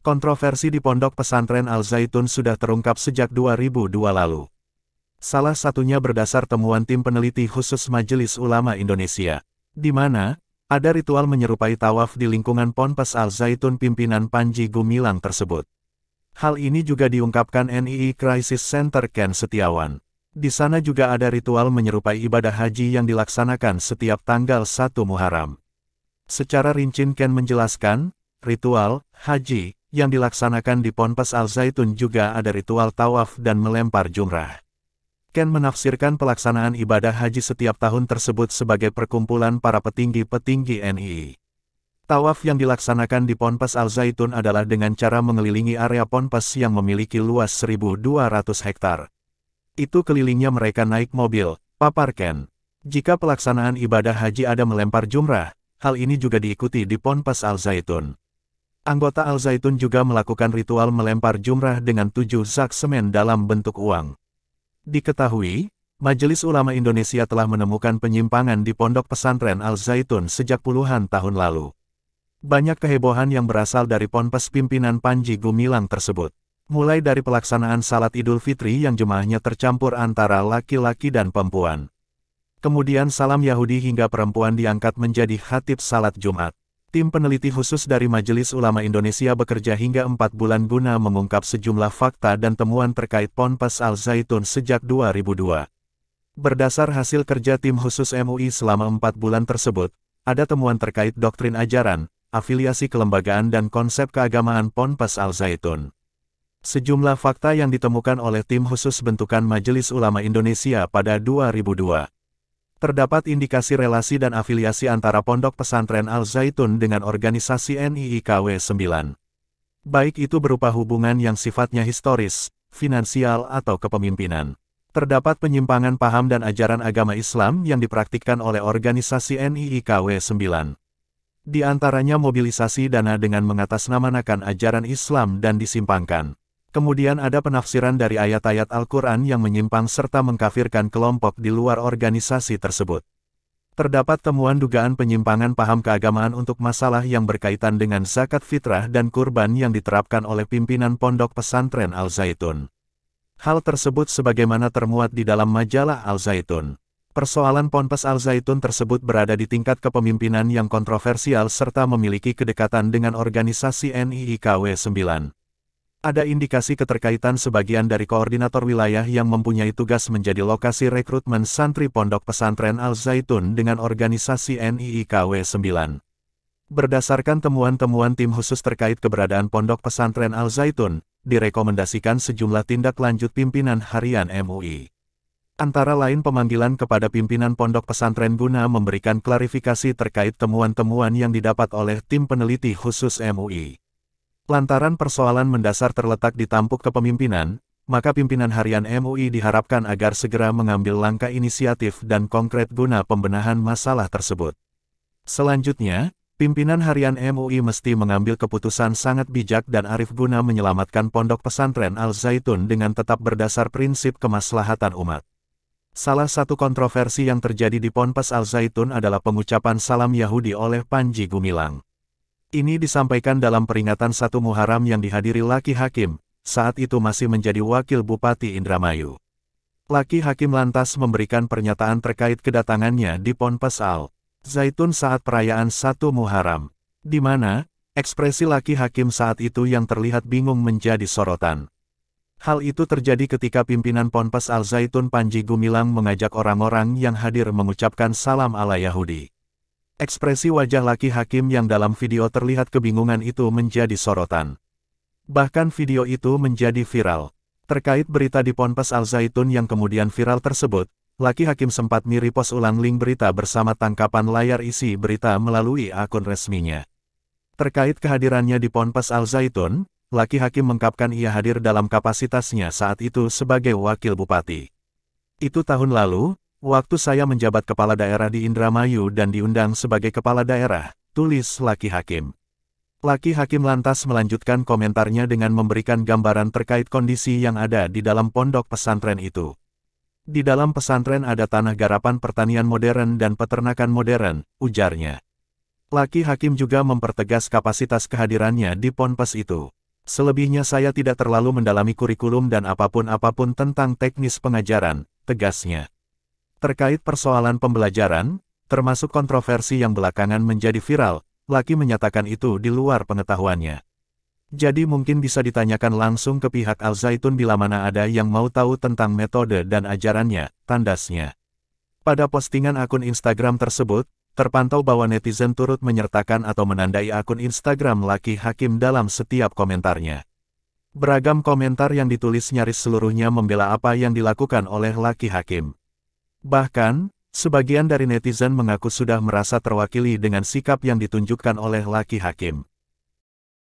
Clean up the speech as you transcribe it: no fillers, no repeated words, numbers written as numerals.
Kontroversi di Pondok Pesantren Al Zaitun sudah terungkap sejak 2002 lalu. Salah satunya berdasar temuan tim peneliti khusus Majelis Ulama Indonesia, di mana ada ritual menyerupai tawaf di lingkungan Ponpes Al Zaitun pimpinan Panji Gumilang tersebut. Hal ini juga diungkapkan NII Crisis Center Ken Setiawan. Di sana juga ada ritual menyerupai ibadah haji yang dilaksanakan setiap tanggal 1 Muharram. Secara rinci Ken menjelaskan, ritual haji yang dilaksanakan di Ponpes Al Zaitun juga ada ritual tawaf dan melempar jumrah. Ken menafsirkan pelaksanaan ibadah haji setiap tahun tersebut sebagai perkumpulan para petinggi-petinggi NII. Tawaf yang dilaksanakan di Ponpes Al Zaitun adalah dengan cara mengelilingi area Ponpes yang memiliki luas 1.200 hektar. Itu kelilingnya mereka naik mobil, papar Ken. Jika pelaksanaan ibadah haji ada melempar jumrah, hal ini juga diikuti di Ponpes Al Zaitun. Anggota Al Zaitun juga melakukan ritual melempar jumrah dengan 7 zak semen dalam bentuk uang. Diketahui, Majelis Ulama Indonesia telah menemukan penyimpangan di Pondok Pesantren Al Zaitun sejak puluhan tahun lalu. Banyak kehebohan yang berasal dari Ponpes pimpinan Panji Gumilang tersebut. Mulai dari pelaksanaan Salat Idul Fitri yang jemaahnya tercampur antara laki-laki dan perempuan. Kemudian salam Yahudi hingga perempuan diangkat menjadi khatib salat Jumat. Tim peneliti khusus dari Majelis Ulama Indonesia bekerja hingga 4 bulan guna mengungkap sejumlah fakta dan temuan terkait Ponpes Al Zaitun sejak 2002. Berdasar hasil kerja tim khusus MUI selama 4 bulan tersebut, ada temuan terkait doktrin ajaran, afiliasi kelembagaan dan konsep keagamaan Ponpes Al Zaitun. Sejumlah fakta yang ditemukan oleh tim khusus bentukan Majelis Ulama Indonesia pada 2002. Terdapat indikasi relasi dan afiliasi antara Pondok Pesantren Al Zaitun dengan organisasi NII KW 9. Baik itu berupa hubungan yang sifatnya historis, finansial atau kepemimpinan. Terdapat penyimpangan paham dan ajaran agama Islam yang dipraktikkan oleh organisasi NII KW 9. Di antaranya mobilisasi dana dengan mengatasnamakan ajaran Islam dan disimpangkan. Kemudian ada penafsiran dari ayat-ayat Al-Quran yang menyimpang serta mengkafirkan kelompok di luar organisasi tersebut. Terdapat temuan dugaan penyimpangan paham keagamaan untuk masalah yang berkaitan dengan zakat fitrah dan kurban yang diterapkan oleh pimpinan Pondok Pesantren Al Zaitun. Hal tersebut sebagaimana termuat di dalam majalah Al Zaitun. Persoalan Ponpes Al Zaitun tersebut berada di tingkat kepemimpinan yang kontroversial serta memiliki kedekatan dengan organisasi NII KW 9. Ada indikasi keterkaitan sebagian dari koordinator wilayah yang mempunyai tugas menjadi lokasi rekrutmen santri Pondok Pesantren Al Zaitun dengan organisasi NII KW 9. Berdasarkan temuan-temuan tim khusus terkait keberadaan Pondok Pesantren Al Zaitun, direkomendasikan sejumlah tindak lanjut pimpinan harian MUI. Antara lain pemanggilan kepada pimpinan Pondok Pesantren guna memberikan klarifikasi terkait temuan-temuan yang didapat oleh tim peneliti khusus MUI. Lantaran persoalan mendasar terletak di tampuk kepemimpinan, maka pimpinan harian MUI diharapkan agar segera mengambil langkah inisiatif dan konkret guna pembenahan masalah tersebut. Selanjutnya, pimpinan harian MUI mesti mengambil keputusan sangat bijak dan arif guna menyelamatkan Pondok Pesantren Al Zaitun dengan tetap berdasar prinsip kemaslahatan umat. Salah satu kontroversi yang terjadi di Ponpes Al Zaitun adalah pengucapan salam Yahudi oleh Panji Gumilang. Ini disampaikan dalam peringatan 1 Muharram yang dihadiri Laki Hakim, saat itu masih menjadi Wakil Bupati Indramayu. Laki Hakim lantas memberikan pernyataan terkait kedatangannya di Ponpes Al Zaitun saat perayaan 1 Muharram, di mana ekspresi Laki Hakim saat itu yang terlihat bingung menjadi sorotan. Hal itu terjadi ketika pimpinan Ponpes Al Zaitun Panji Gumilang mengajak orang-orang yang hadir mengucapkan salam ala Yahudi. Ekspresi wajah Laki Hakim yang dalam video terlihat kebingungan itu menjadi sorotan. Bahkan video itu menjadi viral. Terkait berita di Ponpes Al Zaitun yang kemudian viral tersebut, Laki Hakim sempat mi-repost ulang link berita bersama tangkapan layar isi berita melalui akun resminya. Terkait kehadirannya di Ponpes Al Zaitun, Laki Hakim mengungkapkan ia hadir dalam kapasitasnya saat itu sebagai Wakil Bupati. Itu tahun lalu, waktu saya menjabat kepala daerah di Indramayu dan diundang sebagai kepala daerah, tulis Laki Hakim. Laki Hakim lantas melanjutkan komentarnya dengan memberikan gambaran terkait kondisi yang ada di dalam pondok pesantren itu. Di dalam pesantren ada tanah garapan pertanian modern dan peternakan modern, ujarnya. Laki Hakim juga mempertegas kapasitas kehadirannya di ponpes itu. Selebihnya saya tidak terlalu mendalami kurikulum dan apapun tentang teknis pengajaran, tegasnya. Terkait persoalan pembelajaran, termasuk kontroversi yang belakangan menjadi viral, Lucky menyatakan itu di luar pengetahuannya. Jadi mungkin bisa ditanyakan langsung ke pihak Al Zaitun bila mana ada yang mau tahu tentang metode dan ajarannya, tandasnya. Pada postingan akun Instagram tersebut, terpantau bahwa netizen turut menyertakan atau menandai akun Instagram Lucky Hakim dalam setiap komentarnya. Beragam komentar yang ditulis nyaris seluruhnya membela apa yang dilakukan oleh Lucky Hakim. Bahkan, sebagian dari netizen mengaku sudah merasa terwakili dengan sikap yang ditunjukkan oleh Lucky Hakim.